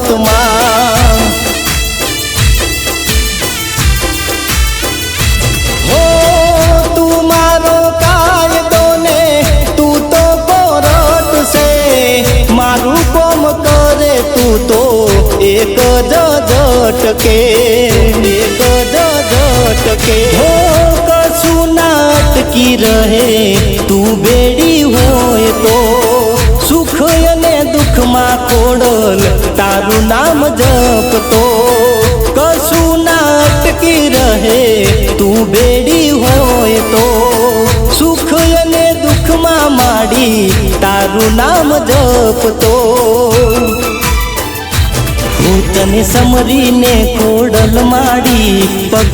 મોતમાં હો તું મારો કાયદો ને તું તો કોરટ છે મારું કોમ કરે તું તો એક જ ઝટકે હો કશું નાટકી રહે તું બેડી હોય તો સુખ અને દુઃખમાં ખોડલ તારું નામ જપતો કશું નાટકી રહે તું બેડી હોય તો સુખ અને દુઃખમાં માડી તારું નામ જપતો હું તને સમરીને ખોડલ માડી પગ